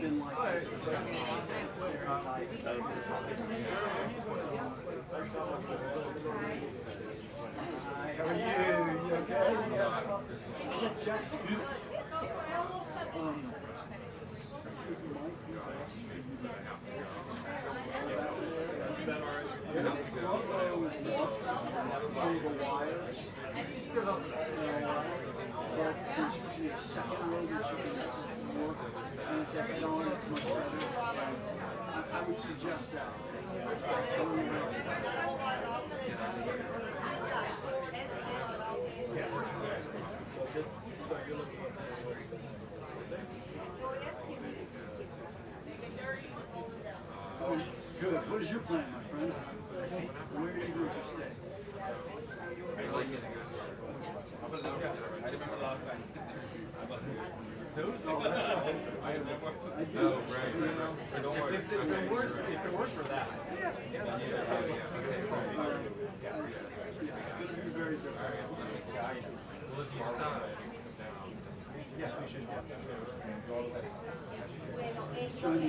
been like this for so long. It's very tight. Hi, how are you? You okay? Yeah, Jack. The logo is up through the wires, but there's usually a second row that you can work, and it's a head-on, it's much better. I would suggest that. Oh, good. What is your plan, my friend? Where are you going to stay? Oh, that's all. I do. Oh, right. If it works for that. Yeah, it's going to be very different. Well, if you decide. Yes, we should. Just trying to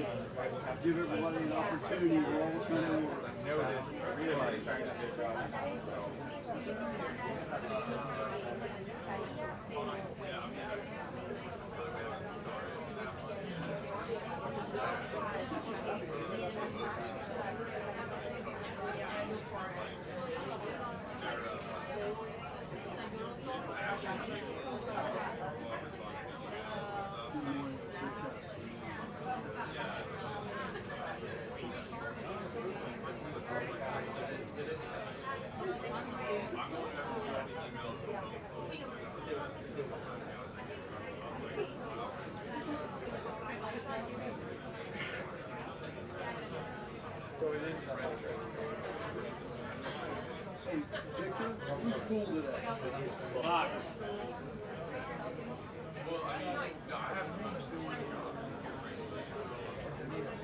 give everybody an opportunity. We're all trying to work. Noted. Really trying to do a job. Hey, Victor, who's cool today? Five.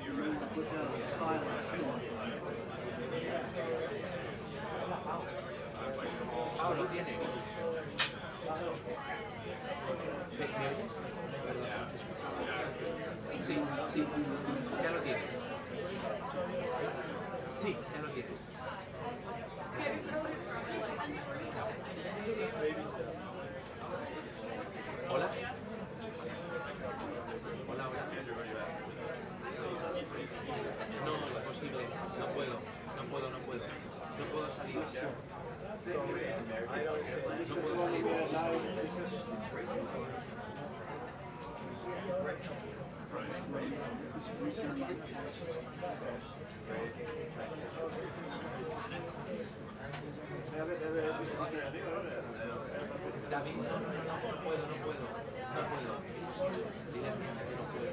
You're ready to put that on silent, too. Ah, lo tienes. Sí, sí, ya lo tienes. Sí, ya lo tienes. Chao. Hola. Hola, hola. No, imposible. No puedo. No puedo. No puedo salir. No puedo salir. David, no puedo. Dile que no puedo.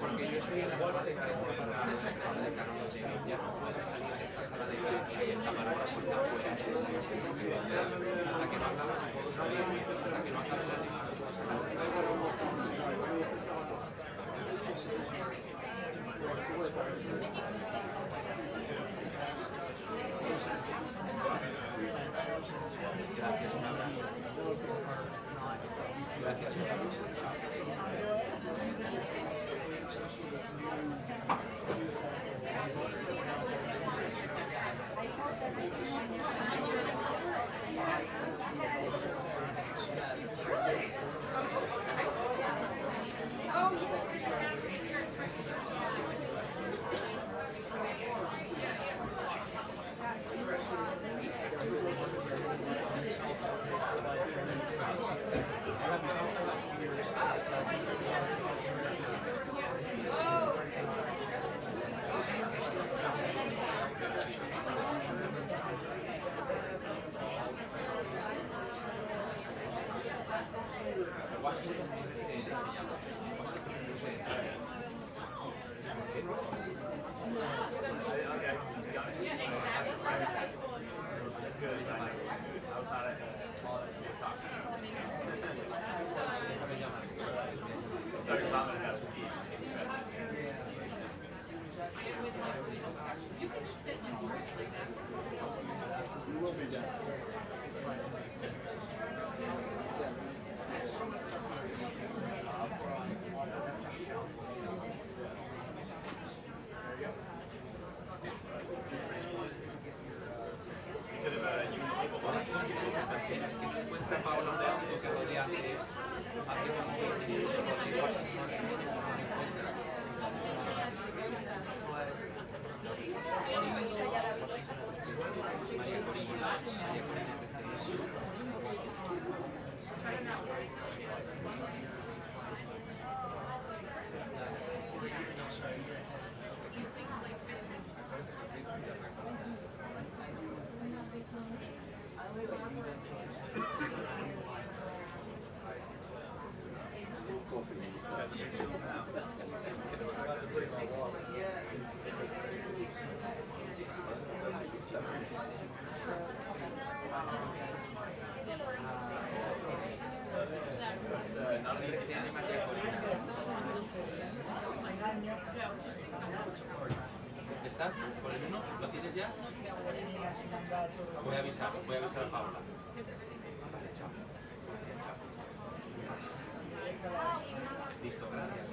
Porque yo estoy en la sala de prensa para la sala de Karoline Leavitt. Ya no puedo salir de esta sala de prensa y el camarógrafo está fuera. Hasta que no acabe no puedo salir. Hasta que no acabe la Gracias, un abrazo. Gracias, un abrazo. Mira, es que no encuentra Paola un vasito que rodea hace un tiempo, lo de Washington, no lo encuentra. Sí, María Corina es de ¿Está? ¿Por el 1? ¿Lo tienes ya? Voy a avisar a Paula. Vale, chao. Chao. Listo, gracias.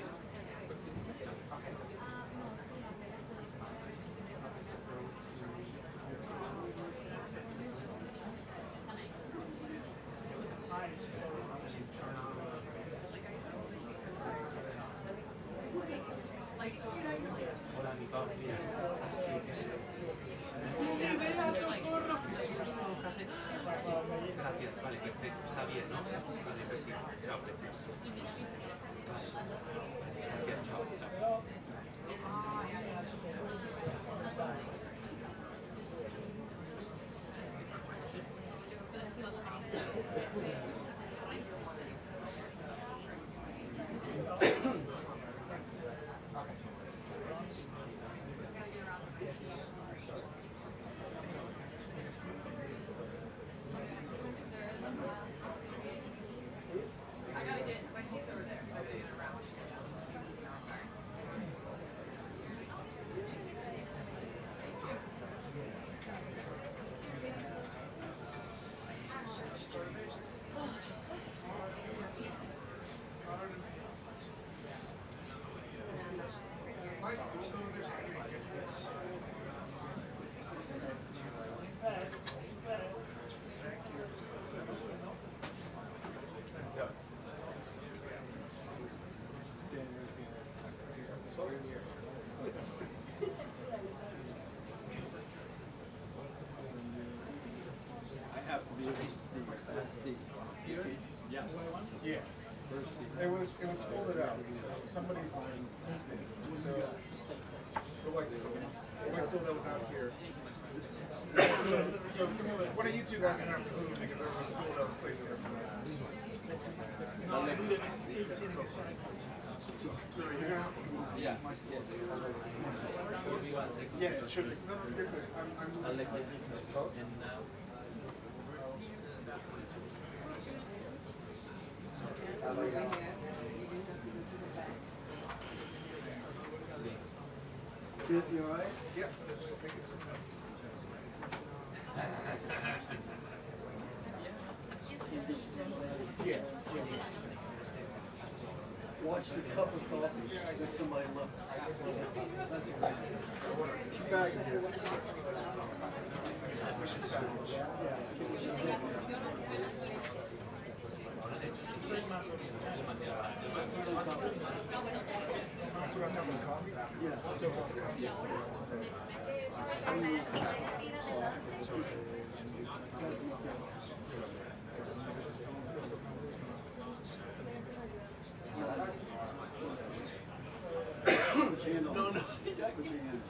Hola, mi Pau. Mira, así que sí. Gracias, vale, perfecto. Está bien, ¿no? Vale, pues sí. Chao, precioso. Gracias, chao, chao. I have to be able to see. Here? Yes. Yeah. It was folded out. So somebody so the white stove that was out here. So one of you two guys are gonna have to move because there was a stove that was placed here for that. Yeah. Yeah, it should be. No, you're good. I'm moving. And now. You all right? Yeah, just make it so. Yeah. Watch the cup of coffee that somebody left. That's a great idea. Which bag is this? Suspicious package. Yeah. So, Put your hand on. No. Put your hand.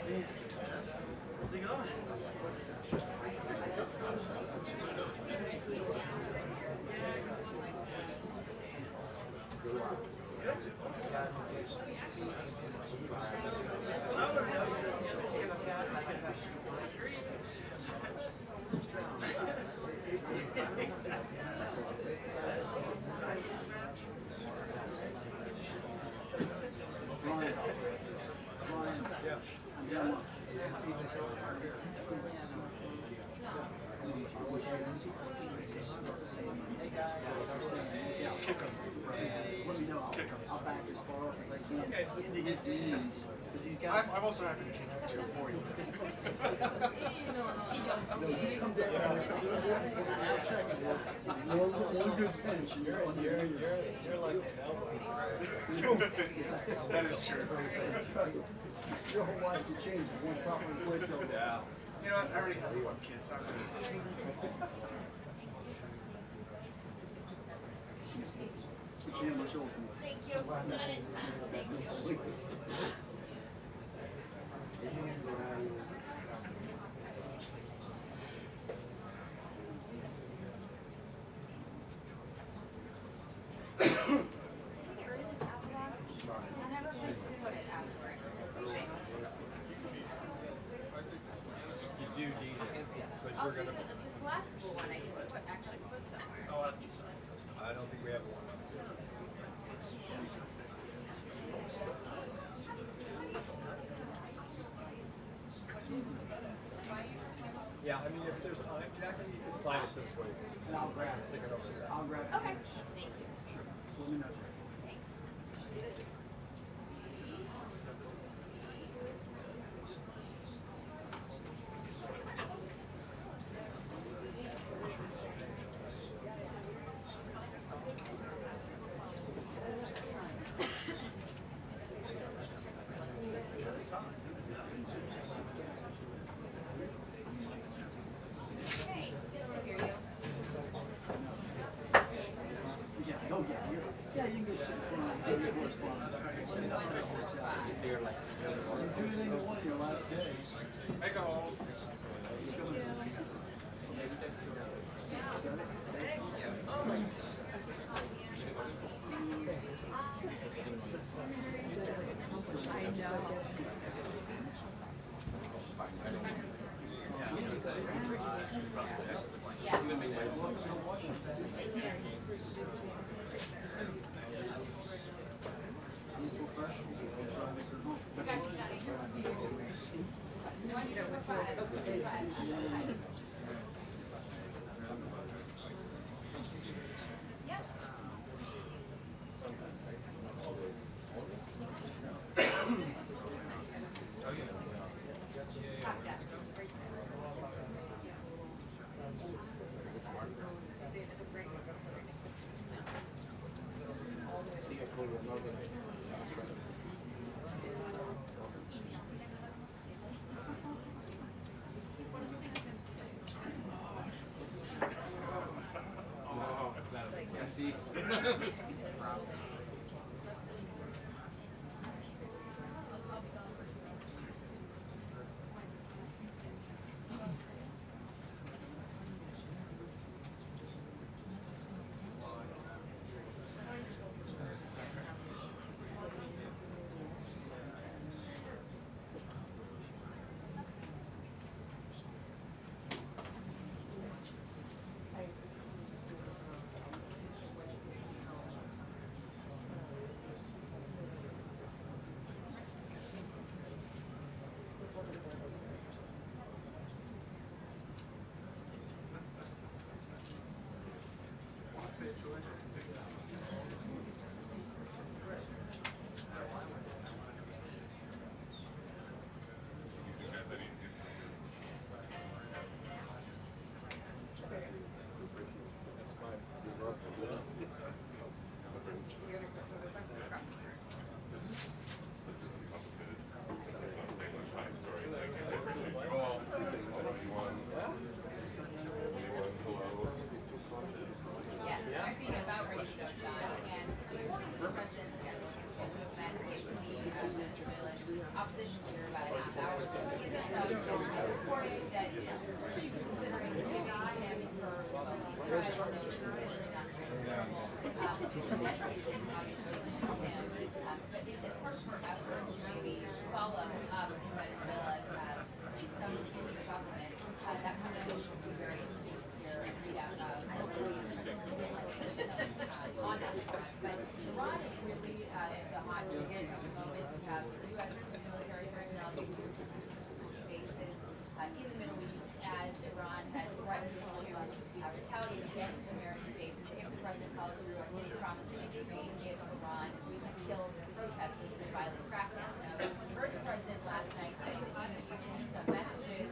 How's it going? Just kick him. Let me know. Kick him. I'll back as far off as I can into his knees because he's got. I'm also happy to kick him too for you. Come down for a half second. One good pinch, and you're like That is true. your whole life could change with one proper twist over. Yeah. You know what? I already have one kid, so I'm good. Put your hand on my shoulder. Thank you. Got it. Thank you. You do need it, but Oh, we're gonna. the collapsible one I can put actually put somewhere. I don't think we have one. Yeah, I mean, if there's time, Jackie, you can slide it this way. And I'll grab it. Stick it over there. I'll grab it. Okay. Thank you. Let me know. Thanks. Hey, I hear you. Yeah, oh yeah, yeah, you can go sit in front and take your correspondence. You do anything you want on your last day. Make a hole. Yes, I'd be about ready to go, John, and the president's schedule is to event with the Venezuelan opposition leader about a half hour ago. reported that she was considering giving him her but in this part of her efforts to maybe follow up in Venezuela some future document, that conversation would be very interesting to hear and read out hopefully on that part. But Iran is really the hot ticket at the moment. We have U.S. military personnel being moved to bases in the Middle East as Iran had threatened to retaliate against American bases if the president followed through on his promise to intervene if Iran killed protesters in a violent crackdown. Now, we heard the president last night saying that he was using some messages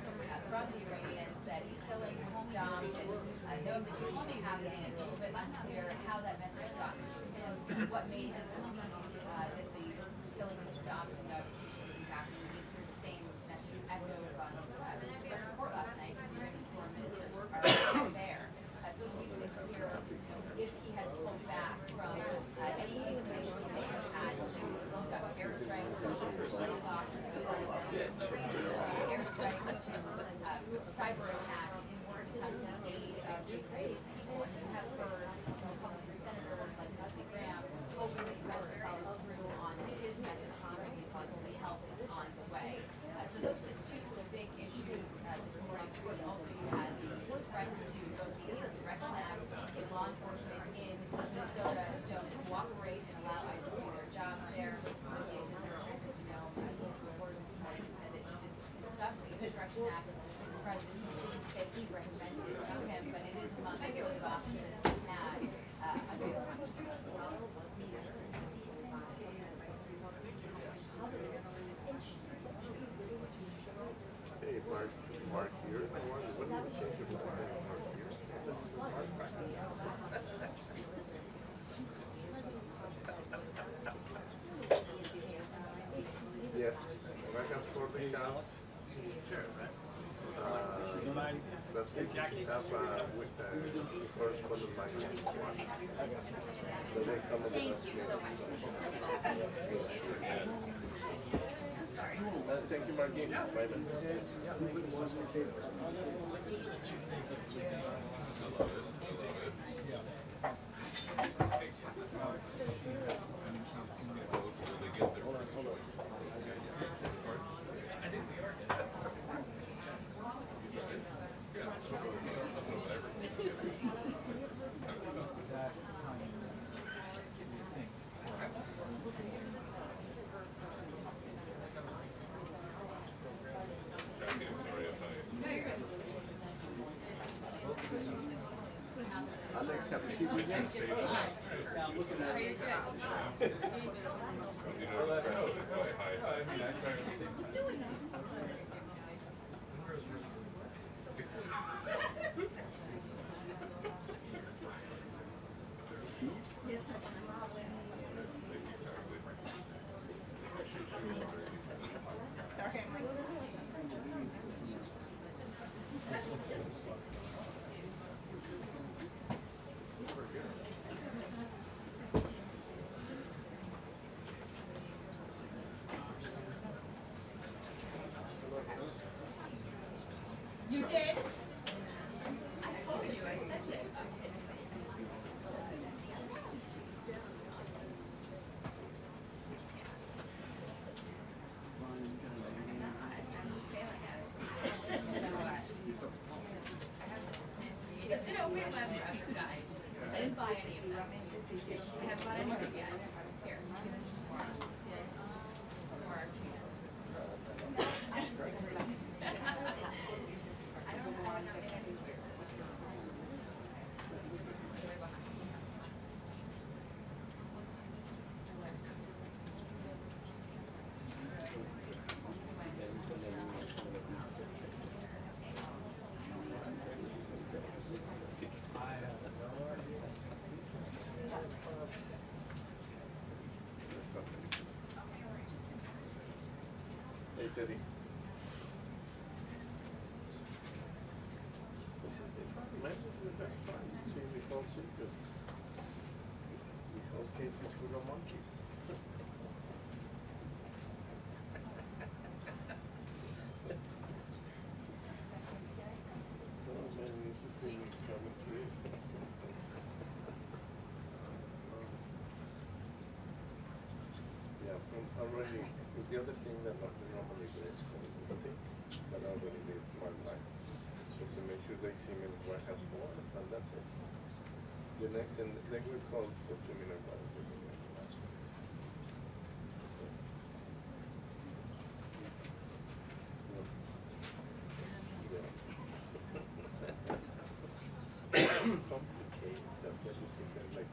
from the Iranians that killing was stopped and knows that bombing happening. It's a little bit unclear how that message got to him, what made him believe that the killing had stopped and that it be happening. We did hear the same message echoed on report last night from the Iranian Foreign Minister there. So we need to hear if he has pulled back from any inclination he may have had to conduct airstrikes or legislative options or airstrikes to cyber attacks in order to come to the aid of the Iranian people. And you have heard Republican senators like Lindsey Graham hoping that the president follows through on his message to bringing possibly help is on the way. So those are the two big issues this morning. Of course, also you had the threat to both the Insurrection Act if law enforcement in Minnesota don't cooperate and allow ICE to do their job there. The as you know, as reporters this morning said that he didn't discuss the Insurrection Act with the president. He didn't say he recommended it to him, but it is among the good options he had under the Constitution. Hey, Mark here. What do you change your last name? Mark here? Yes, welcome for being out. Sure. Let's see, Jackie. Have with the correspondent by one. The next time of the thank you, Mark. Bye then. Alex, have you seen me yet? I'm looking at it. Yes, sir. Sorry, I'm like... You did? I told you, I sent it. She goes, you know, we don't have any rush guy. I didn't buy any of them. I haven't bought any of them yet. Here. Hey, Teddy. This is the fun. Life is the best fun. Seeing the whole circus. The whole cage is full of monkeys. already, the other thing that normally do is community, but I already did one line. Just to make sure they see me what I have for, and that's it. The next, and they will call for 2 minutes. Complicated stuff that you see that like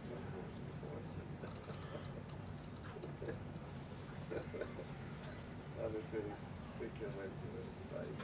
other things take your way to the side.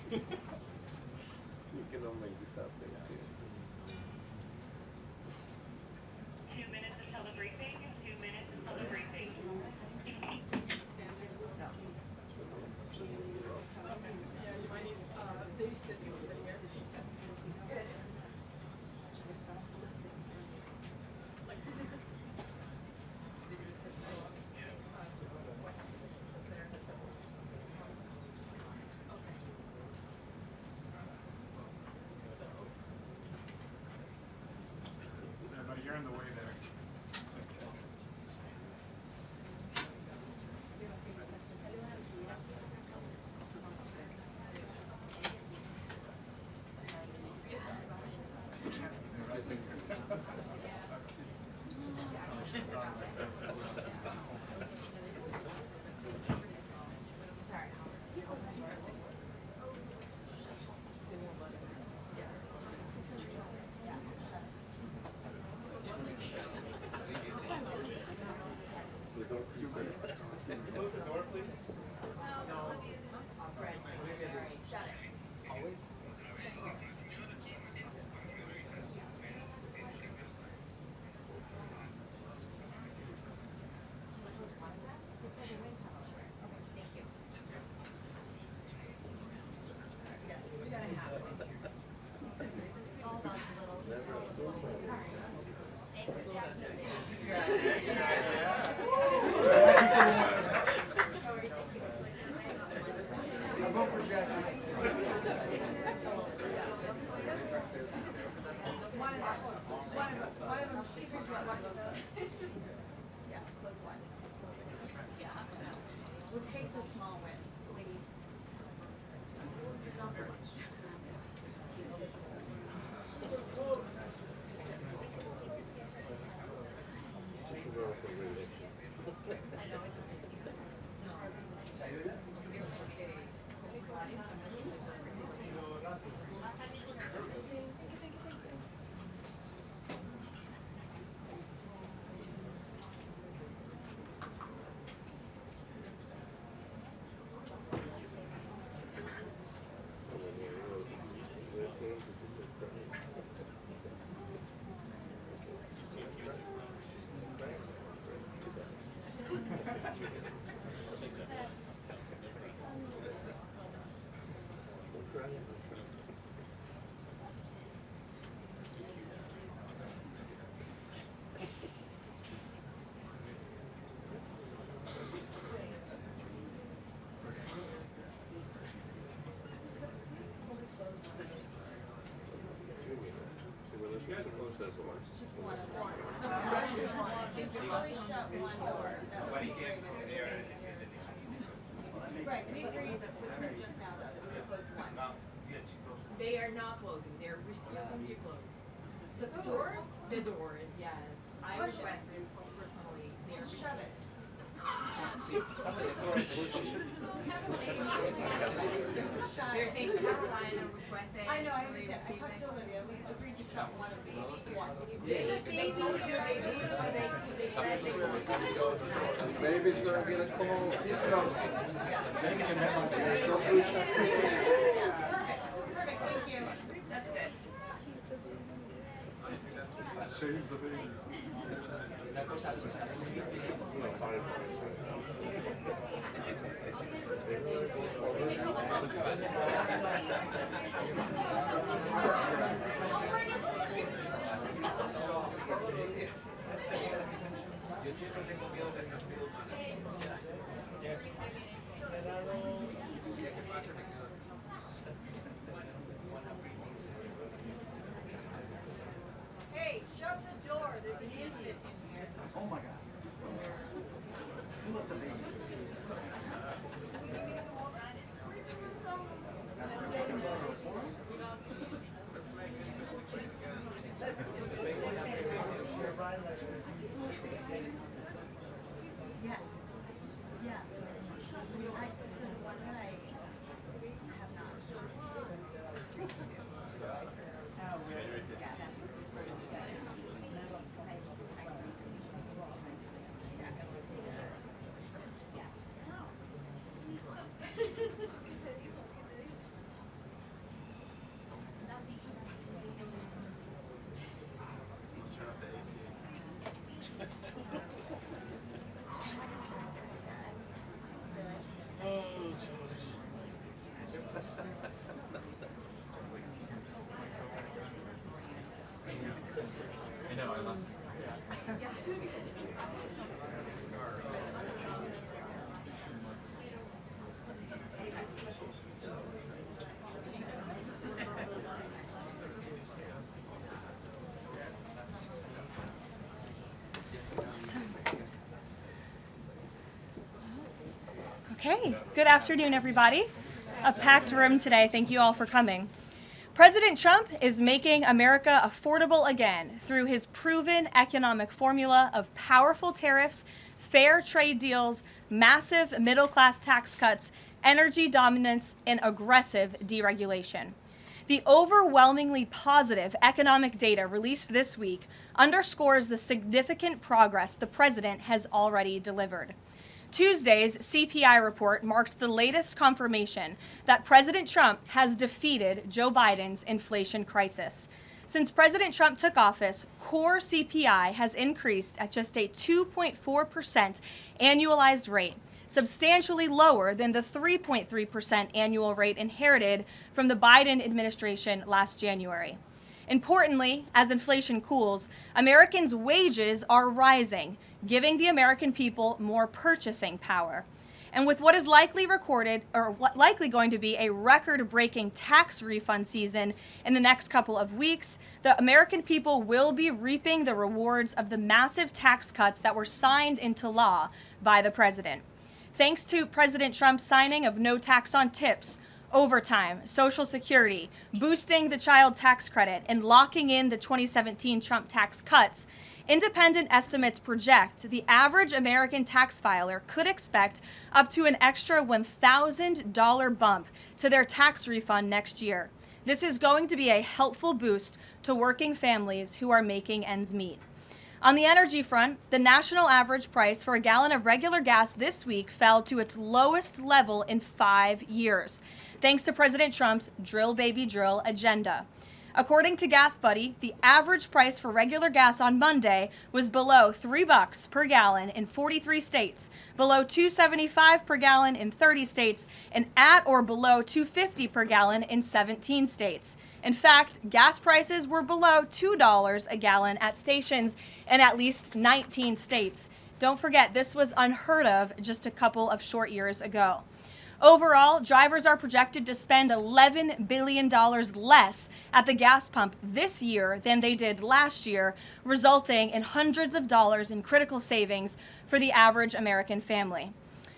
You can all make this up things here. 2 minutes until the briefing. 2 minutes until the briefing. You're in the way there. Close the door, please. I'll go for Jackie. Yeah, close one. Yeah. We'll take the small wins, please. I know it's You guys close those doors. just one door. Just fully shut one door. That was the agreement. Right, we agreed with her just now though, that we would close one. They are not closing, they're refusing to close. The doors? The doors, yes. I Push it. requested personally. Just shove it. They're saying Karoline requested. I know, I understand. I talked to Olivia. We agreed to shut one of these. One. They told you they said they were going to go. Maybe it's gonna get a call this long. Perfect, thank you. That's good. Save the baby. Una cosa, si sale un vídeo, yo siempre tengo miedo de cambiar. El día que pase me quedo. Hey, shut the door. There's an infant in here. Oh my God. Who let the baby? Yes. Yeah. I so the one that I have not. Oh, really? Yeah, I know, I love Okay, good afternoon, everybody. A packed room today. Thank you all for coming. President Trump is making America affordable again through his proven economic formula of powerful tariffs, fair trade deals, massive middle-class tax cuts, energy dominance, and aggressive deregulation. The overwhelmingly positive economic data released this week underscores the significant progress the president has already delivered. Tuesday's CPI report marked the latest confirmation that President Trump has defeated Joe Biden's inflation crisis. Since President Trump took office, core CPI has increased at just a 2.4% annualized rate, substantially lower than the 3.3% annual rate inherited from the Biden administration last January. Importantly, as inflation cools, Americans' wages are rising, giving the American people more purchasing power. And with what is likely going to be a record-breaking tax refund season in the next couple of weeks, the American people will be reaping the rewards of the massive tax cuts that were signed into law by the president. Thanks to President Trump's signing of no tax on tips, overtime, Social Security, boosting the child tax credit, and locking in the 2017 Trump tax cuts, independent estimates project the average American tax filer could expect up to an extra $1,000 bump to their tax refund next year. This is going to be a helpful boost to working families who are making ends meet. On the energy front, the national average price for a gallon of regular gas this week fell to its lowest level in 5 years, thanks to President Trump's drill baby drill agenda. According to Gas Buddy, the average price for regular gas on Monday was below $3 per gallon in 43 states, below $2.75 per gallon in 30 states, and at or below $2.50 per gallon in 17 states. In fact, gas prices were below $2 a gallon at stations in at least 19 states. Don't forget, this was unheard of just a couple of short years ago. Overall, drivers are projected to spend $11 billion less at the gas pump this year than they did last year, resulting in hundreds of dollars in critical savings for the average American family.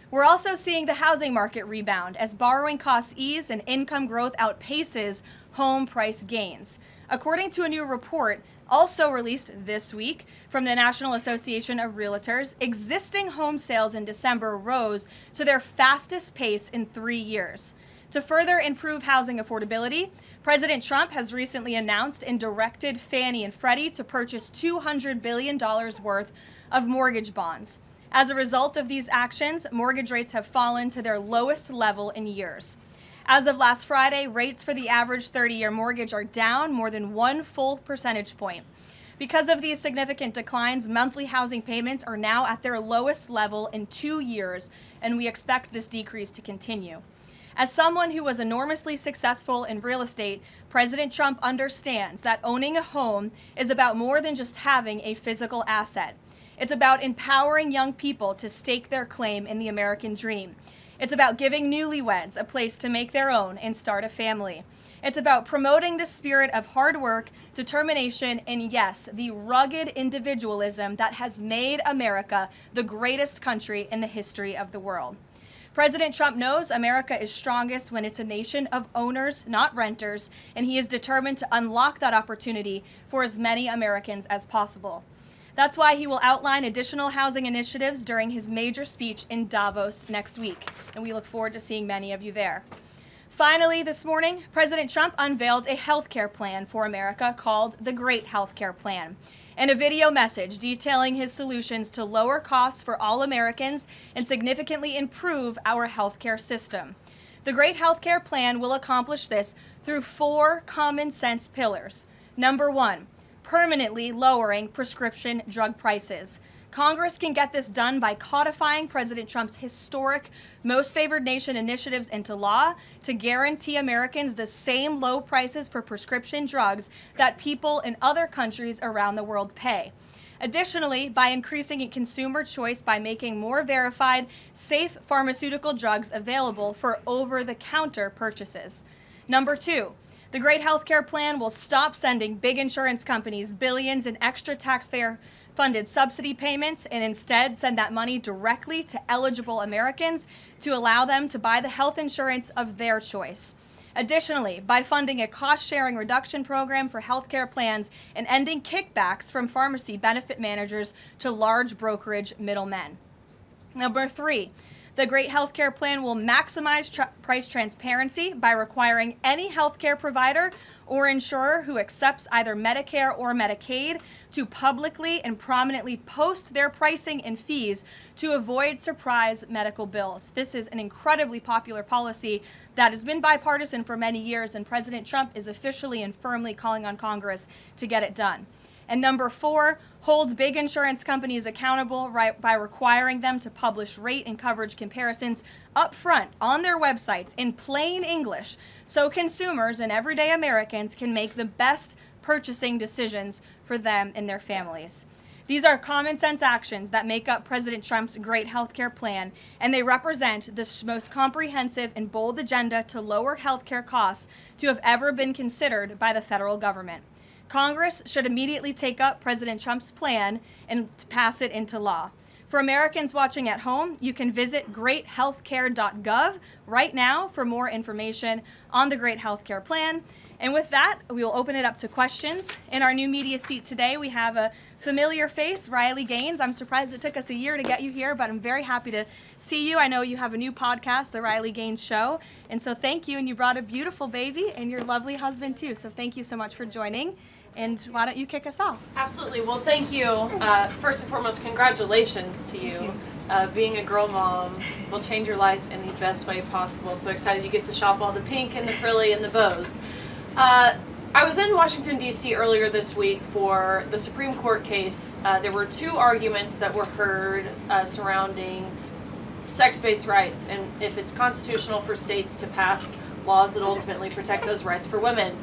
We're also seeing the housing market rebound as borrowing costs ease and income growth outpaces home price gains. According to a new report also released this week from the National Association of Realtors, existing home sales in December rose to their fastest pace in 3 years. To further improve housing affordability, President Trump has recently announced and directed Fannie and Freddie to purchase $200 billion worth of mortgage bonds. As a result of these actions, mortgage rates have fallen to their lowest level in years. As of last Friday, rates for the average 30-year mortgage are down more than 1 full percentage point. Because of these significant declines, monthly housing payments are now at their lowest level in 2 years, and we expect this decrease to continue. As someone who was enormously successful in real estate, President Trump understands that owning a home is about more than just having a physical asset. It's about empowering young people to stake their claim in the American dream. It's about giving newlyweds a place to make their own and start a family. It's about promoting the spirit of hard work, determination, and yes, the rugged individualism that has made America the greatest country in the history of the world. President Trump knows America is strongest when it's a nation of owners, not renters, and he is determined to unlock that opportunity for as many Americans as possible. That's why he will outline additional housing initiatives during his major speech in Davos next week, and we look forward to seeing many of you there. Finally, this morning, President Trump unveiled a healthcare plan for America called the Great Healthcare Plan, and a video message detailing his solutions to lower costs for all Americans and significantly improve our healthcare system. The Great Healthcare Plan will accomplish this through 4 common sense pillars. Number 1, permanently lowering prescription drug prices. Congress can get this done by codifying President Trump's historic Most Favored Nation initiatives into law to guarantee Americans the same low prices for prescription drugs that people in other countries around the world pay. Additionally, by increasing consumer choice by making more verified, safe pharmaceutical drugs available for over-the-counter purchases. Number 2, the Great Healthcare Plan will stop sending big insurance companies billions in extra taxpayer-funded subsidy payments and instead send that money directly to eligible Americans to allow them to buy the health insurance of their choice. Additionally, by funding a cost-sharing reduction program for healthcare plans and ending kickbacks from pharmacy benefit managers to large brokerage middlemen. Number 3, the Great Healthcare Plan will maximize price transparency by requiring any healthcare provider or insurer who accepts either Medicare or Medicaid to publicly and prominently post their pricing and fees to avoid surprise medical bills. This is an incredibly popular policy that has been bipartisan for many years, and President Trump is officially and firmly calling on Congress to get it done. And number 4, holds big insurance companies accountable by requiring them to publish rate and coverage comparisons up front on their websites in plain English so consumers and everyday Americans can make the best purchasing decisions for them and their families. These are common sense actions that make up President Trump's Great Healthcare Plan, and they represent the most comprehensive and bold agenda to lower healthcare costs to have ever been considered by the federal government. Congress should immediately take up President Trump's plan and pass it into law. For Americans watching at home, you can visit greathealthcare.gov right now for more information on the Great Healthcare Plan. And with that, we will open it up to questions. In our new media seat today, we have a familiar face, Riley Gaines. I'm surprised it took us a year to get you here, but I'm very happy to see you. I know you have a new podcast, The Riley Gaines Show. And so thank you. And you brought a beautiful baby and your lovely husband, too. So thank you so much for joining. And why don't you kick us off? Absolutely. Well, thank you. First and foremost, congratulations to you. Being a girl mom will change your life in the best way possible. So excited you get to shop all the pink and the frilly and the bows. I was in Washington, D.C. earlier this week for the Supreme Court case. There were 2 arguments that were heard surrounding sex-based rights and if it's constitutional for states to pass laws that ultimately protect those rights for women.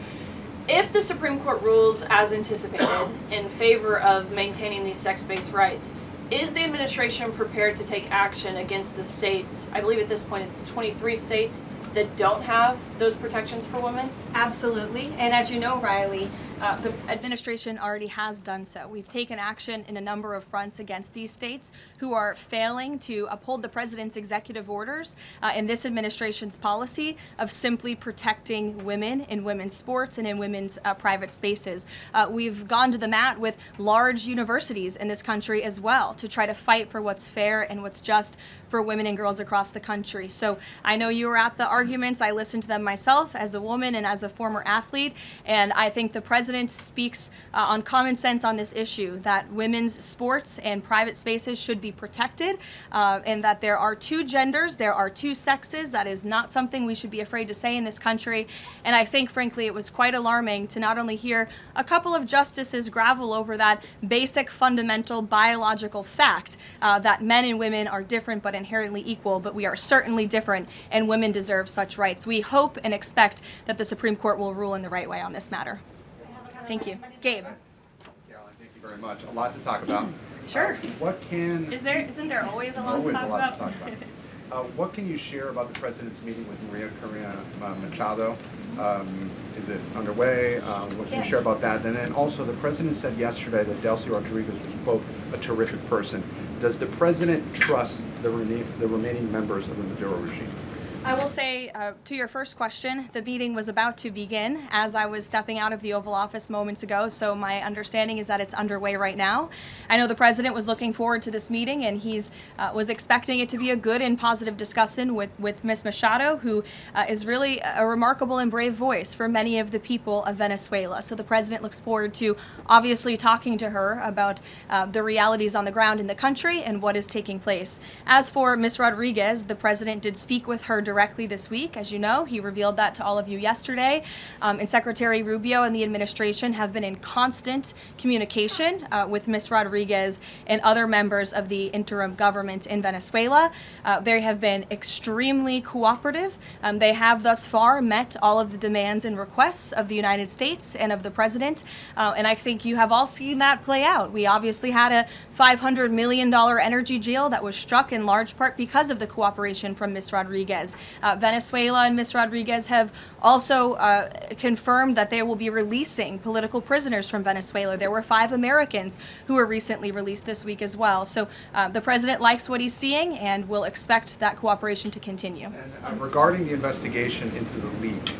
If the Supreme Court rules as anticipated in favor of maintaining these sex-based rights, is the administration prepared to take action against the states? I believe at this point it's 23 states that don't have those protections for women? Absolutely. And as you know, Riley, The administration already has done so. We've taken action in a number of fronts against these states who are failing to uphold the president's executive orders in this administration's policy of simply protecting women in women's sports and in women's private spaces. We've gone to the mat with large universities in this country as well to try to fight for what's fair and what's just for women and girls across the country. So I know you were at the arguments. I listened to them myself as a woman and as a former athlete, and I think the president speaks on common sense on this issue, that women's sports and private spaces should be protected, and that there are two genders, there are two sexes. That is not something we should be afraid to say in this country. And I think, frankly, it was quite alarming to not only hear a couple of justices gravel over that basic, fundamental, biological fact that men and women are different but inherently equal, but we are certainly different, and women deserve such rights. We hope and expect that the Supreme Court will rule in the right way on this matter. Thank you. Gabe. Caroline, thank you very much. A lot to talk about. Sure. Isn't there always a lot to talk about? What can you share about the president's meeting with Maria Corina Machado? Is it underway? What can you share about that? And then also, the president said yesterday that Delcy Rodriguez was, quote, a terrific person. Does the president trust the remaining members of the Maduro regime? I will say, to your first question, the meeting was about to begin as I was stepping out of the Oval Office moments ago, so my understanding is that it's underway right now. I know the president was looking forward to this meeting, and he's was expecting it to be a good and positive discussion with Ms. Machado, who is really a remarkable and brave voice for many of the people of Venezuela. So the president looks forward to obviously talking to her about the realities on the ground in the country and what is taking place. As for Ms. Rodriguez, the president did speak with her directly this week. As you know, he revealed that to all of you yesterday. And Secretary Rubio and the administration have been in constant communication with Ms. Rodriguez and other members of the interim government in Venezuela. They have been extremely cooperative. They have thus far met all of the demands and requests of the United States and of the president. And I think you have all seen that play out. We obviously had a $500 million energy deal that was struck in large part because of the cooperation from Ms. Rodriguez. Venezuela and Ms. Rodriguez have also confirmed that they will be releasing political prisoners from Venezuela. There were 5 Americans who were recently released this week as well. So the president likes what he's seeing and will expect that cooperation to continue. And regarding the investigation into the leak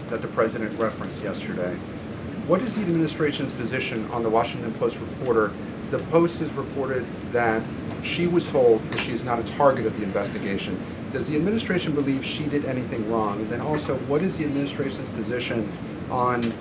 that the president referenced yesterday, what is the administration's position on the Washington Post reporter? The Post has reported that she was told that she is not a target of the investigation. Does the administration believe she did anything wrong? And then also, what is the administration's position on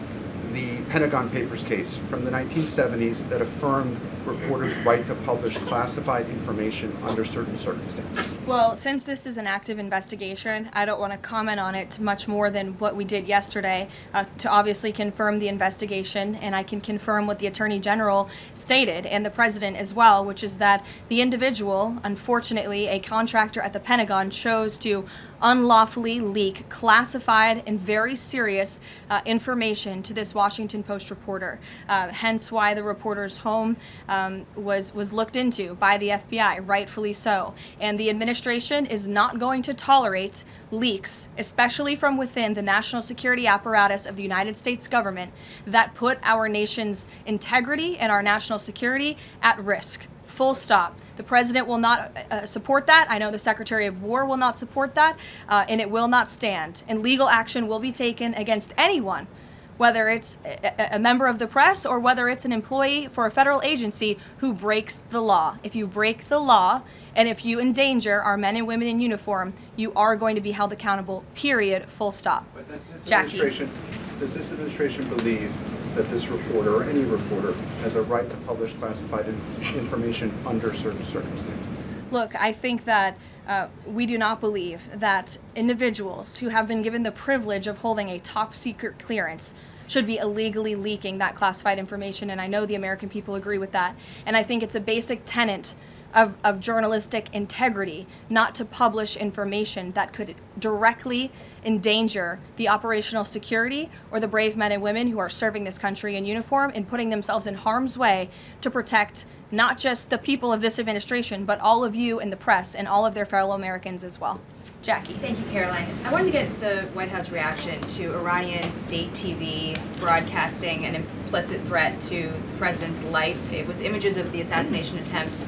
the Pentagon Papers case from the 1970s that affirmed reporters' right to publish classified information under certain circumstances? Well, since this is an active investigation, I don't want to comment on it much more than what we did yesterday to obviously confirm the investigation, and I can confirm what the Attorney General stated and the President as well, which is that the individual, unfortunately a contractor at the Pentagon, chose to unlawfully leak classified and very serious information to this Washington Post reporter. Hence why the reporter's home was looked into by the FBI, rightfully so. And the administration is not going to tolerate leaks, especially from within the national security apparatus of the United States government, that put our nation's integrity and our national security at risk. Full stop. The president will not support that. I know the Secretary of War will not support that, and it will not stand. And legal action will be taken against anyone, whether it's a member of the press or whether it's an employee for a federal agency who breaks the law. If you break the law and if you endanger our men and women in uniform, you are going to be held accountable, period, full stop. But Jackie. Does this administration believe that this reporter or any reporter has a right to publish classified information under certain circumstances? Look, I think that we do not believe that individuals who have been given the privilege of holding a top secret clearance should be illegally leaking that classified information, and I know the American people agree with that. And I think it's a basic tenet of journalistic integrity not to publish information that could directly endanger the operational security or the brave men and women who are serving this country in uniform and putting themselves in harm's way to protect not just the people of this administration, but all of you in the press and all of their fellow Americans as well. Jackie. Thank you, Caroline. I wanted to get the White House reaction to Iranian state TV broadcasting an implicit threat to the president's life. It was images of the assassination attempt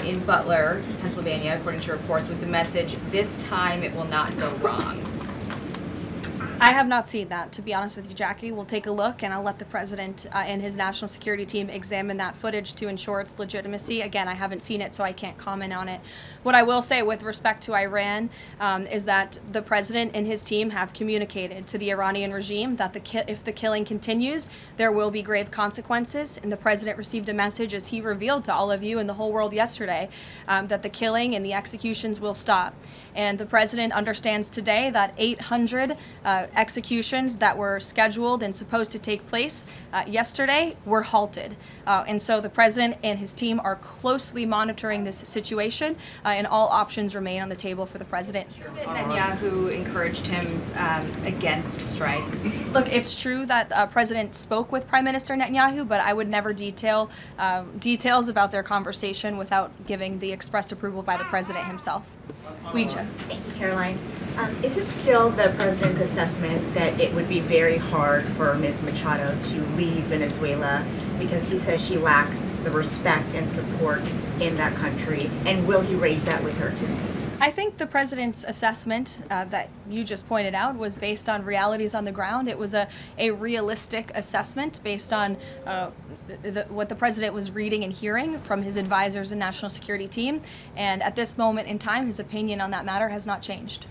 in Butler, Pennsylvania, according to reports, with the message, "This time it will not go wrong." I have not seen that, to be honest with you, Jackie. We'll take a look, and I'll let the president and his national security team examine that footage to ensure its legitimacy. Again, I haven't seen it, so I can't comment on it. What I will say with respect to Iran is that the president and his team have communicated to the Iranian regime that if the killing continues, there will be grave consequences. And the president received a message, as he revealed to all of you and the whole world yesterday, that the killing and the executions will stop. And the president understands today that 800 executions that were scheduled and supposed to take place yesterday were halted. And so the president and his team are closely monitoring this situation, and all options remain on the table for the president. Netanyahu encouraged him against strikes. Look, it's true that the president spoke with Prime Minister Netanyahu, but I would never detail details about their conversation without giving the expressed approval by the president himself. Ouija. Thank you, Caroline. Is it still the president's assessment that it would be very hard for Ms. Machado to leave Venezuela because he says she lacks the respect and support in that country? And will he raise that with her today? I think the president's assessment that you just pointed out was based on realities on the ground. It was a realistic assessment based on what the president was reading and hearing from his advisors and national security team. And at this moment in time, his opinion on that matter has not changed.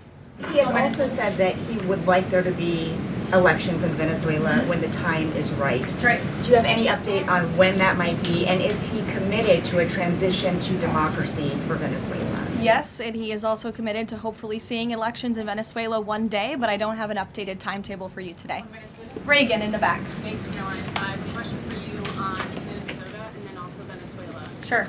He has also said that he would like there to be elections in Venezuela when the time is right. That's right. Do you have any update on when that might be, and is he committed to a transition to democracy for Venezuela? Yes, and he is also committed to hopefully seeing elections in Venezuela one day, but I don't have an updated timetable for you today. Reagan in the back. Thanks, Caroline. I have a question for you on Minnesota and then also Venezuela. Sure.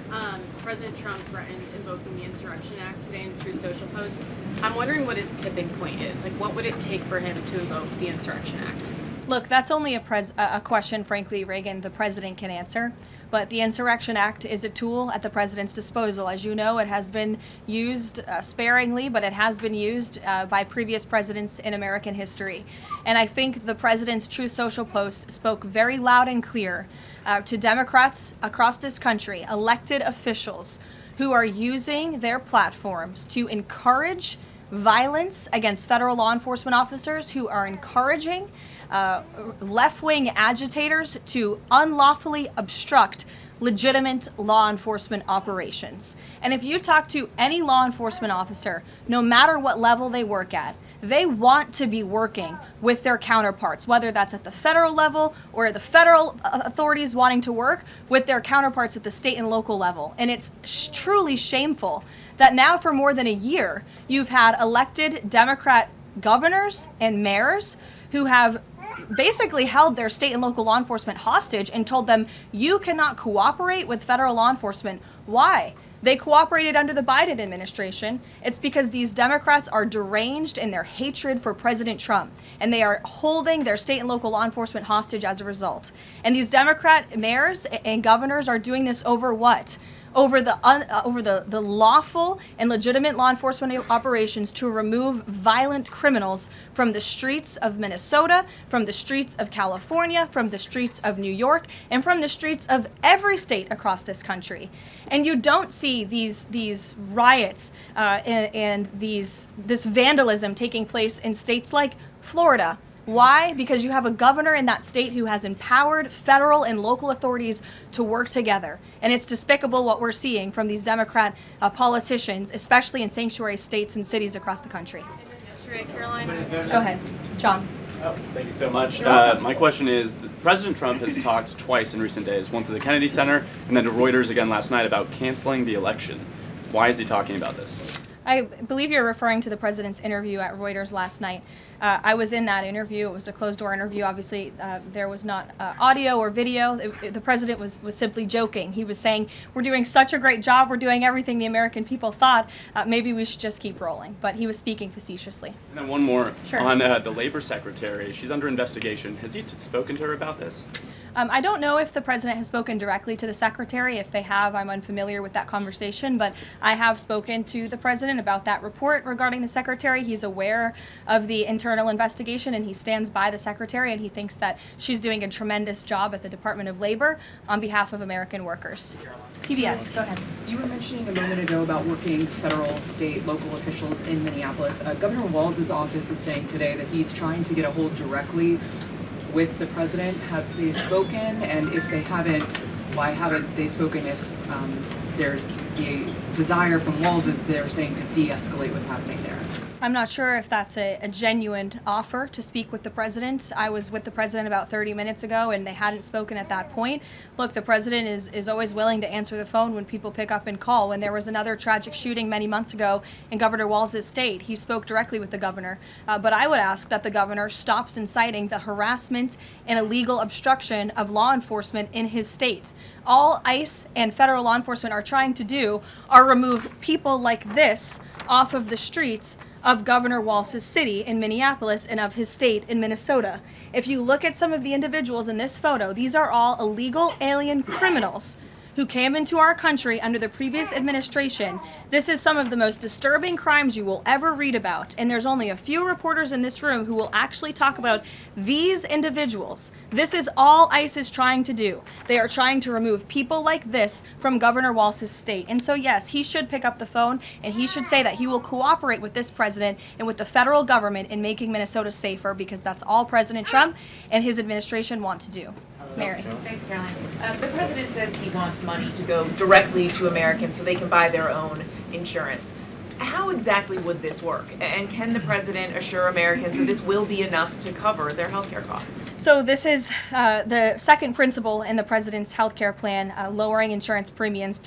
President Trump threatened invoking the Insurrection Act today in a Truth Social post. I'm wondering what his tipping point is. Like, what would it take for him to invoke the Insurrection Act? Look, that's only a question, frankly, Reagan, the president can answer. But the Insurrection Act is a tool at the president's disposal. As you know, it has been used sparingly, but it has been used by previous presidents in American history. And I think the president's Truth Social post spoke very loud and clear to Democrats across this country, elected officials who are using their platforms to encourage violence against federal law enforcement officers, who are encouraging left-wing agitators to unlawfully obstruct legitimate law enforcement operations. And if you talk to any law enforcement officer, no matter what level they work at, they want to be working with their counterparts, whether that's at the federal level or the federal authorities wanting to work with their counterparts at the state and local level. And it's truly shameful that now for more than a year, you've had elected Democrat governors and mayors who have basically held their state and local law enforcement hostage and told them, you cannot cooperate with federal law enforcement. Why? They cooperated under the Biden administration. It's because these Democrats are deranged in their hatred for President Trump, and they are holding their state and local law enforcement hostage as a result. And these Democrat mayors and governors are doing this over what? Over the lawful and legitimate law enforcement operations to remove violent criminals from the streets of Minnesota, from the streets of California, from the streets of New York, and from the streets of every state across this country. And you don't see these riots and this vandalism taking place in states like Florida. Why? Because you have a governor in that state who has empowered federal and local authorities to work together. And it's despicable what we're seeing from these Democrat politicians, especially in sanctuary states and cities across the country. Yesterday, Caroline. Go ahead, John. Oh, thank you so much. My question is, President Trump has talked twice in recent days, once at the Kennedy Center and then to Reuters again last night, about canceling the election. Why is he talking about this? I believe you're referring to the president's interview at Reuters last night. I was in that interview. It was a closed-door interview. Obviously, there was not audio or video. The president was simply joking. He was saying, we're doing such a great job. We're doing everything the American people thought. Maybe we should just keep rolling. But he was speaking facetiously. And then one more. Sure. On the labor secretary. She's under investigation. Has he spoken to her about this? I don't know if the president has spoken directly to the secretary. If they have, I'm unfamiliar with that conversation, but I have spoken to the president about that report regarding the secretary. He's aware of the internal investigation and he stands by the secretary, and he thinks that she's doing a tremendous job at the Department of Labor on behalf of American workers. PBS, go ahead. You were mentioning a moment ago about working federal, state, local officials in Minneapolis. Governor Walz's office is saying today that he's trying to get a hold directly with the president. Have they spoken? And if they haven't, why haven't they spoken if there's a desire from Walz, as they're saying, to de-escalate what's happening there? I'm not sure if that's a genuine offer to speak with the president. I was with the president about 30 minutes ago and they hadn't spoken at that point. Look, the president is always willing to answer the phone when people pick up and call. When there was another tragic shooting many months ago in Governor Walz's state, he spoke directly with the governor. But I would ask that the governor stops inciting the harassment and illegal obstruction of law enforcement in his state. All ICE and federal law enforcement are trying to do are remove people like this off of the streets of Governor Walz's city in Minneapolis and of his state in Minnesota. If you look at some of the individuals in this photo, these are all illegal alien criminals who came into our country under the previous administration. This is some of the most disturbing crimes you will ever read about, and there's only a few reporters in this room who will actually talk about these individuals. This is all ICE is trying to do. They are trying to remove people like this from Governor Walz's state. And so yes, he should pick up the phone and he should say that he will cooperate with this president and with the federal government in making Minnesota safer, because that's all President Trump and his administration want to do. Mary. Thanks, Caroline. The president says he wants money to go directly to Americans so they can buy their own insurance. How exactly would this work? And can the president assure Americans that this will be enough to cover their health care costs? So this is the second principle in the president's health care plan, lowering insurance premiums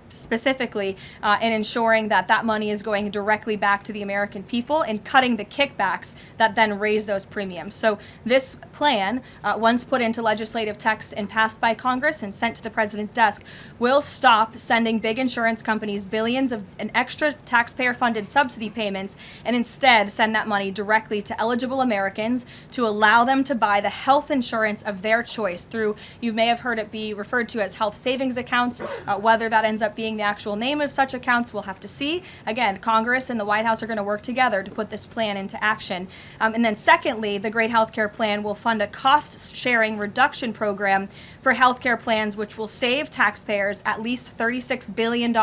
specifically and ensuring that that money is going directly back to the American people and cutting the kickbacks that then raise those premiums. So this plan, once put into legislative text and passed by Congress and sent to the president's desk, will stop sending big insurance companies billions of an extra taxpayer-funded subsidy payments and instead send that money directly to eligible Americans to allow them to buy the health insurance of their choice through, you may have heard it be referred to as health savings accounts. Whether that ends up being the actual name of such accounts, we'll have to see. Again, Congress and the White House are going to work together to put this plan into action. And then secondly, the Great Healthcare Plan will fund a cost-sharing reduction program for healthcare plans, which will save taxpayers at least $36 billion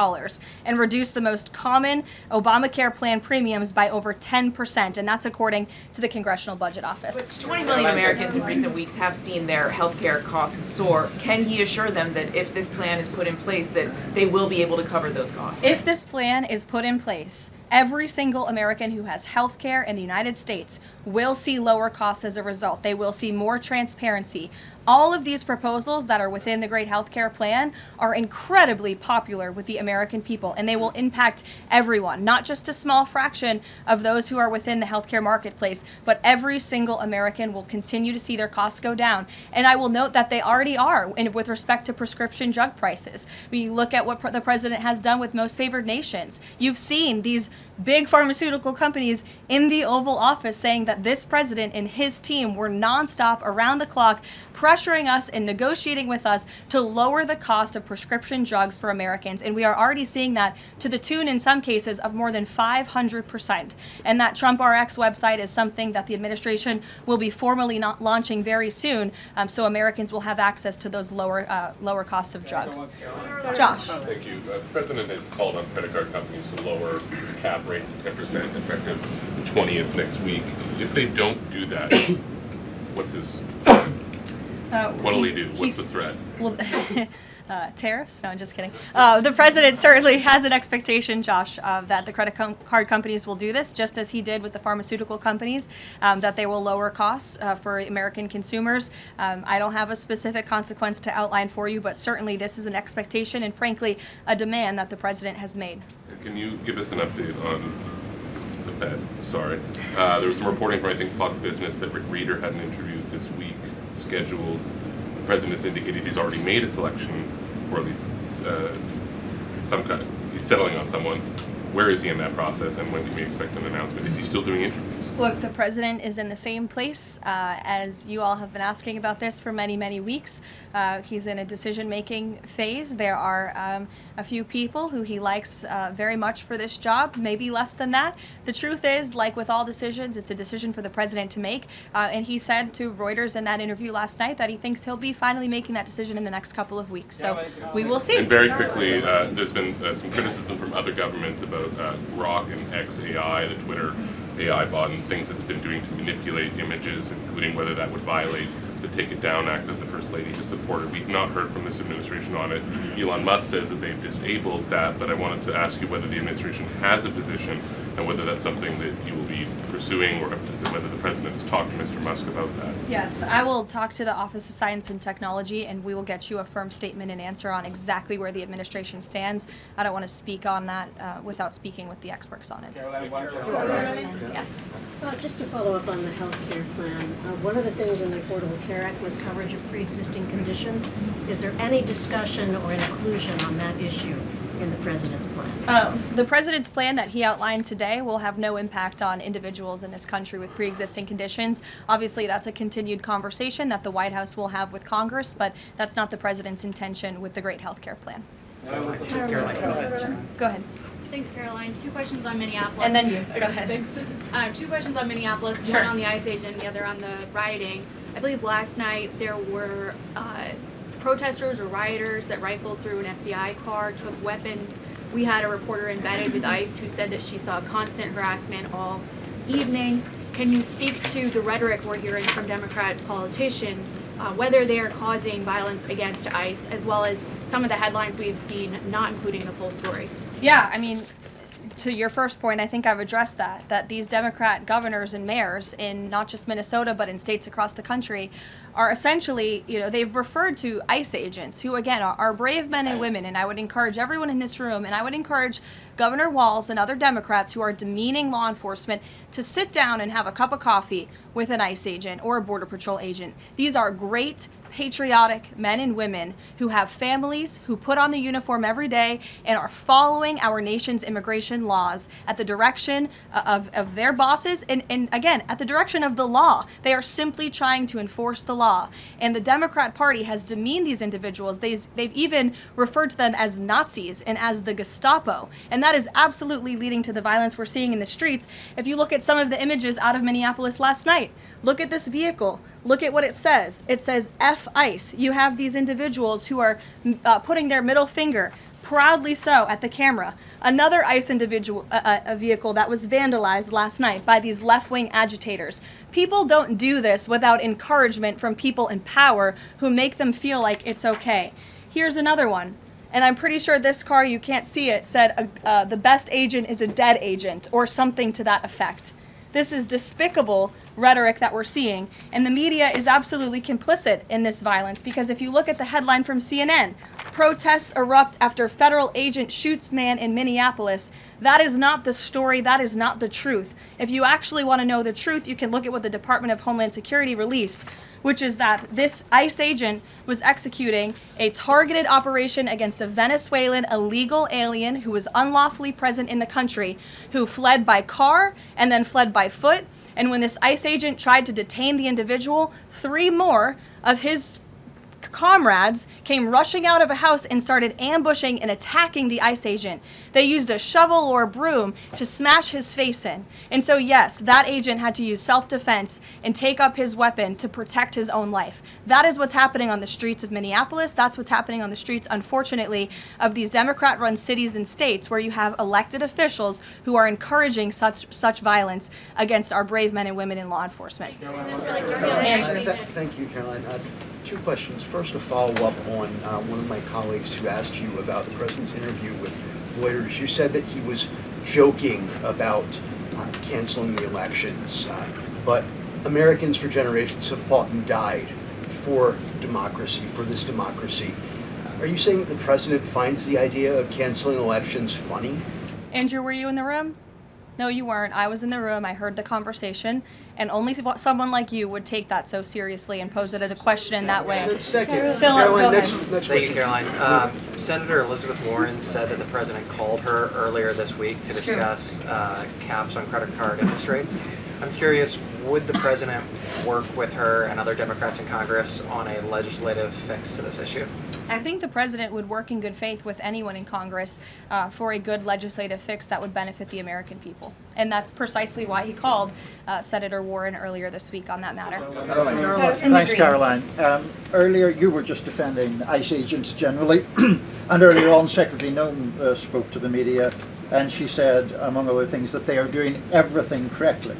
and reduce the most common Obamacare plan premiums by over 10%, and that's according to the Congressional Budget Office. But 20 million Americans in recent weeks have seen their health care costs soar. Can he assure them that if this plan is put in place, that they will be able to cover those costs? If this plan is put in place, every single American who has health care in the United States will see lower costs as a result. They will see more transparency. All of these proposals that are within the Great Healthcare Plan are incredibly popular with the American people, and they will impact everyone, not just a small fraction of those who are within the healthcare marketplace, but every single American will continue to see their costs go down. And I will note that they already are with respect to prescription drug prices. When you look at what the president has done with most favored nations, you've seen these big pharmaceutical companies in the Oval Office saying that this president and his team were nonstop, around the clock, pressuring us and negotiating with us to lower the cost of prescription drugs for Americans. And we are already seeing that to the tune, in some cases, of more than 500%. And that Trump RX website is something that the administration will be formally launching very soon, so Americans will have access to those lower costs of drugs. Josh. Thank you. The president has called on credit card companies to lower the cap rate to 10% effective the 20th next week. If they don't do that, what's his what'll he do? What's the threat? Well, tariffs? No, I'm just kidding. The president certainly has an expectation, Josh, that the credit card companies will do this, just as he did with the pharmaceutical companies, that they will lower costs for American consumers. I don't have a specific consequence to outline for you, but certainly this is an expectation and, frankly, a demand that the president has made. And can you give us an update on the Fed? Sorry. There was some reporting from, I think, Fox Business that Rick Reeder had an interview this week scheduled. The president's indicated he's already made a selection, or at least he's settling on someone. Where is he in that process, and when can we expect an announcement? Is he still doing interviews? Look, the president is in the same place as you all have been asking about this for many, many weeks. He's in a decision-making phase. There are a few people who he likes very much for this job, maybe less than that. The truth is, like with all decisions, it's a decision for the president to make. And he said to Reuters in that interview last night that he thinks he'll be finally making that decision in the next couple of weeks. So we will see. And very quickly, there's been some criticism from other governments about Grok and XAI, the Twitter AI bot, and things it's been doing to manipulate images, including whether that would violate the Take It Down Act that the First Lady has supported. We've not heard from this administration on it. Elon Musk says that they've disabled that, but I wanted to ask you whether the administration has a position and whether that's something that you will be pursuing, or whether the president has talked to Mr. Musk about that. Yes, I will talk to the Office of Science and Technology, and we will get you a firm statement and answer on exactly where the administration stands. I don't want to speak on that without speaking with the experts on it. Yes. Just to follow up on the health care plan, one of the things in the Affordable Care Act was coverage of pre-existing conditions. Is there any discussion or inclusion on that issue in the president's plan? The president's plan that he outlined today will have no impact on individuals in this country with pre-existing conditions. Obviously, that's a continued conversation that the White House will have with Congress, but that's not the president's intention with the great health care plan. Caroline. Go ahead. Thanks, Caroline. 2 questions on Minneapolis. And then you. Go ahead. Thanks. 2 questions on Minneapolis, one on the ICE agent, the other on the rioting. I believe last night there were protesters or rioters that rifled through an FBI car, took weapons. We had a reporter embedded with ICE who said that she saw constant harassment all evening. Can you speak to the rhetoric we're hearing from Democrat politicians, whether they are causing violence against ICE, as well as some of the headlines we have seen, not including the full story? Yeah, I mean, to your first point, I think I've addressed that these Democrat governors and mayors in not just Minnesota, but in states across the country are essentially, they've referred to ICE agents who, again, are brave men and women. And I would encourage everyone in this room, and I would encourage Governor Walz and other Democrats who are demeaning law enforcement to sit down and have a cup of coffee with an ICE agent or a Border Patrol agent. These are great, patriotic men and women who have families, who put on the uniform every day and are following our nation's immigration laws at the direction of their bosses and again, at the direction of the law. They are simply trying to enforce the law. And the Democrat Party has demeaned these individuals. They've even referred to them as Nazis and as the Gestapo. And that is absolutely leading to the violence we're seeing in the streets. If you look at some of the images out of Minneapolis last night, look at this vehicle. Look at what it says. It says F ICE. You have these individuals who are putting their middle finger, proudly so, at the camera. Another ICE individual, a vehicle that was vandalized last night by these left-wing agitators. People don't do this without encouragement from people in power who make them feel like it's okay. Here's another one. And I'm pretty sure this car, you can't see it, said the best agent is a dead agent or something to that effect. This is despicable rhetoric that we're seeing, and the media is absolutely complicit in this violence, because if you look at the headline from CNN, protests erupt after federal agent shoots man in Minneapolis, that is not the story, that is not the truth. If you actually want to know the truth, you can look at what the Department of Homeland Security released, which is that this ICE agent was executing a targeted operation against a Venezuelan illegal alien who was unlawfully present in the country, who fled by car and then fled by foot. And when this ICE agent tried to detain the individual, 3 more of his comrades came rushing out of a house and started ambushing and attacking the ICE agent. They used a shovel or a broom to smash his face in. And so yes, that agent had to use self-defense and take up his weapon to protect his own life. That is what's happening on the streets of Minneapolis. That's what's happening on the streets, unfortunately, of these Democrat-run cities and states where you have elected officials who are encouraging such violence against our brave men and women in law enforcement. Thank you, Caroline. 2 questions. First, a follow-up on one of my colleagues who asked you about the president's interview with Reuters. You said that he was joking about canceling the elections, but Americans for generations have fought and died for democracy, for this democracy. Are you saying that the president finds the idea of canceling elections funny? Andrew, were you in the room? No, you weren't. I was in the room. I heard the conversation, and only someone like you would take that so seriously and pose it as a question in that way. Second, Philip, go ahead. Thank you, Caroline. Senator Elizabeth Warren said that the president called her earlier this week to discuss caps on credit card interest rates. I'm curious, would the president work with her and other Democrats in Congress on a legislative fix to this issue? I think the president would work in good faith with anyone in Congress for a good legislative fix that would benefit the American people. And that's precisely why he called Senator Warren earlier this week on that matter. Thanks, Caroline. Earlier you were just defending ICE agents generally, and earlier on Secretary Noem spoke to the media, and she said, among other things, that they are doing everything correctly.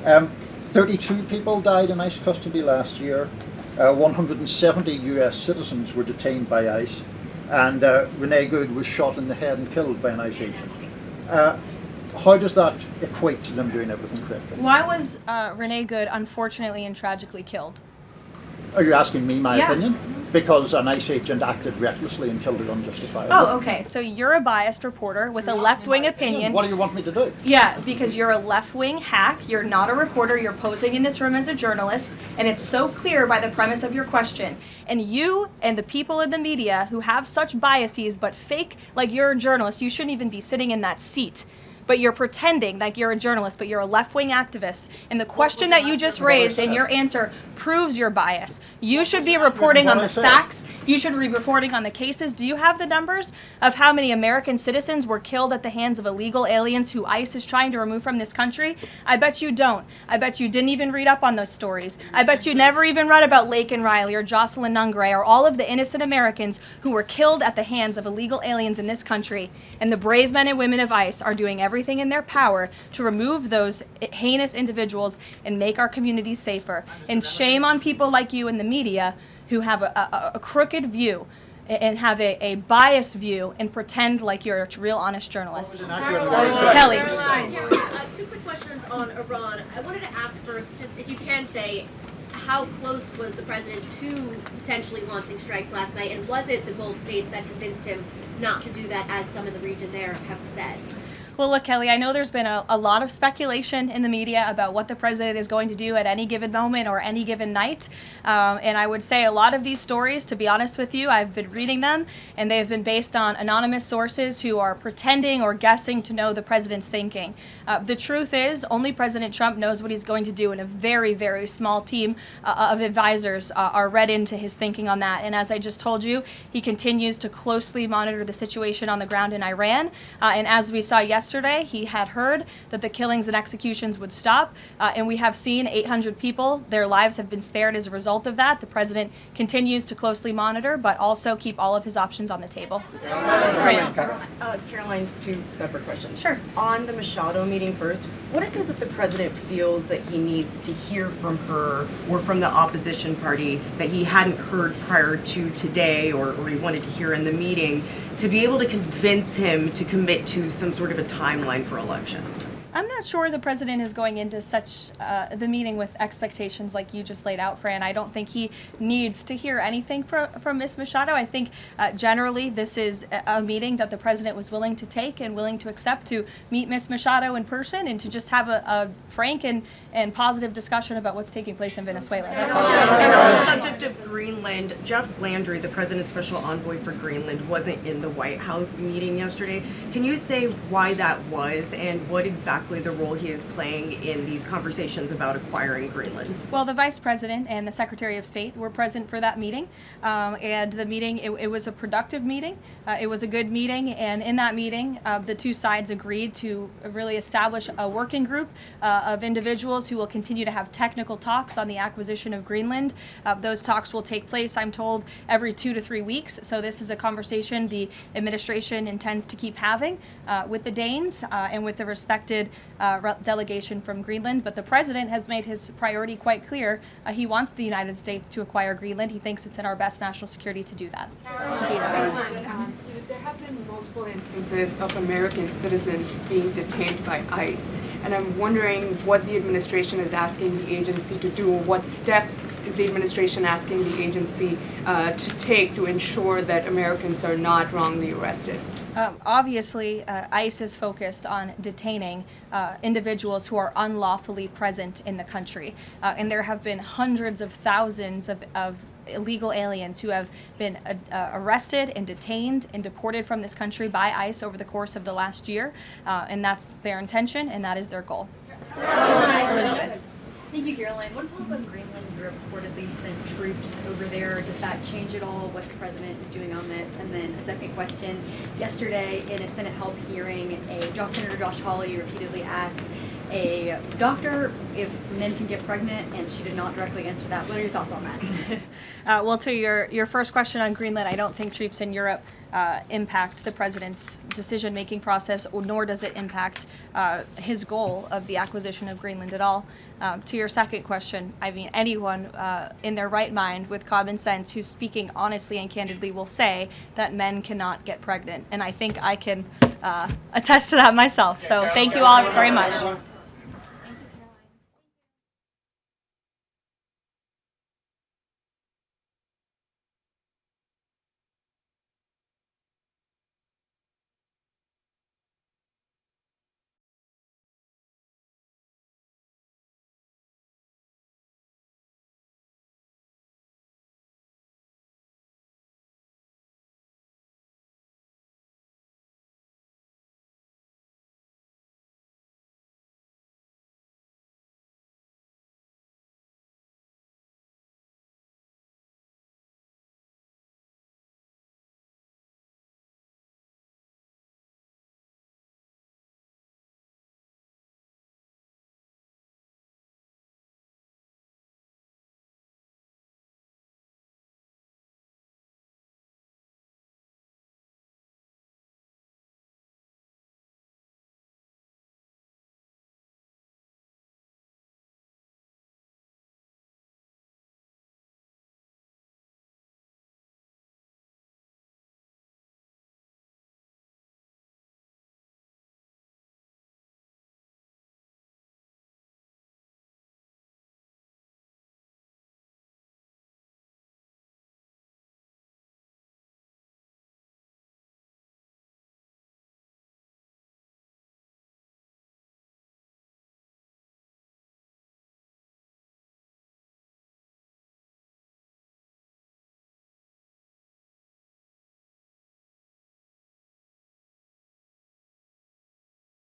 32 people died in ICE custody last year. 170 US citizens were detained by ICE, and Renee Good was shot in the head and killed by an ICE agent. How does that equate to them doing everything correctly? Why was Renee Good unfortunately and tragically killed? Are you asking me my Yeah. opinion? Because an ICE agent acted recklessly and killed her unjustifiably. Oh, okay. So you're a biased reporter with a left-wing opinion. What do you want me to do? Yeah, because you're a left-wing hack. You're not a reporter. You're posing in this room as a journalist, and it's so clear by the premise of your question. And you and the people in the media who have such biases but fake like you're a journalist, you shouldn't even be sitting in that seat. But you're pretending like you're a journalist, but you're a left-wing activist. And the question that you just raised and your answer proves your bias. You should be reporting on the facts. You should be reporting on the cases. Do you have the numbers of how many American citizens were killed at the hands of illegal aliens who ICE is trying to remove from this country? I bet you don't. I bet you didn't even read up on those stories. I bet you never even read about Laken Riley or Jocelyn Nungray or all of the innocent Americans who were killed at the hands of illegal aliens in this country. And the brave men and women of ICE are doing everything in their power to remove those heinous individuals and make our communities safer. And shame on people like you in the media who have a crooked view and have a biased view and pretend like you're a real honest journalist. Kelly. Two quick questions on Iran. I wanted to ask first, just if you can say, how close was the president to potentially launching strikes last night, and was it the Gulf states that convinced him not to do that, as some of the region there have said? Well, look, Kelly, I know there's been a lot of speculation in the media about what the president is going to do at any given moment or any given night. And I would say a lot of these stories, to be honest with you, I've been reading them, and they've been based on anonymous sources who are pretending or guessing to know the president's thinking. The truth is, only President Trump knows what he's going to do, and a very, very small team of advisors are read into his thinking on that. And as I just told you, he continues to closely monitor the situation on the ground in Iran. And as we saw yesterday, he had heard that the killings and executions would stop, and we have seen 800 people, their lives have been spared as a result of that. The president continues to closely monitor, but also keep all of his options on the table. Caroline, two separate questions. Sure. On the Machado meeting first, what is it that the president feels that he needs to hear from her or from the opposition party that he hadn't heard prior to today, or he wanted to hear in the meeting, to be able to convince him to commit to some sort of a timeline for elections? I'm not sure the president is going into such the meeting with expectations like you just laid out, Fran. I don't think he needs to hear anything from Ms. Machado. I think generally this is a meeting that the president was willing to take and willing to accept to meet Ms. Machado in person and to just have a frank and positive discussion about what's taking place in Venezuela. That's all. And on the subject of Greenland, Jeff Landry, the president's special envoy for Greenland, wasn't in the White House meeting yesterday. Can you say why that was and what exactly the role he is playing in these conversations about acquiring Greenland? Well, the Vice President and the Secretary of State were present for that meeting, and the meeting, it was a productive meeting. It was a good meeting, and in that meeting, the two sides agreed to really establish a working group of individuals who will continue to have technical talks on the acquisition of Greenland. Those talks will take place, I'm told, every 2 to 3 weeks, so this is a conversation the administration intends to keep having with the Danes and with the respected delegation from Greenland. But the president has made his priority quite clear. He wants the United States to acquire Greenland. He thinks it's in our best national security to do that. There have been multiple instances of American citizens being detained by ICE, and I'm wondering what the administration is asking the agency to do, or what steps is the administration asking the agency to take to ensure that Americans are not wrongly arrested? Obviously, ICE is focused on detaining individuals who are unlawfully present in the country. And there have been hundreds of thousands of illegal aliens who have been arrested and detained and deported from this country by ICE over the course of the last year. And that's their intention, and that is their goal. Elizabeth. Thank you, Caroline. One follow-up on Greenland. You reportedly sent troops over there. Does that change at all what the president is doing on this? And then a second question. Yesterday, in a Senate help hearing, Senator Josh Hawley repeatedly asked a doctor if men can get pregnant, and she did not directly answer that. What are your thoughts on that? Well, to your first question on Greenland, I don't think troops in Europe impact the president's decision-making process, nor does it impact his goal of the acquisition of Greenland at all. To your second question, I mean, anyone in their right mind with common sense who's speaking honestly and candidly will say that men cannot get pregnant. And I think I can attest to that myself. So thank you all very much.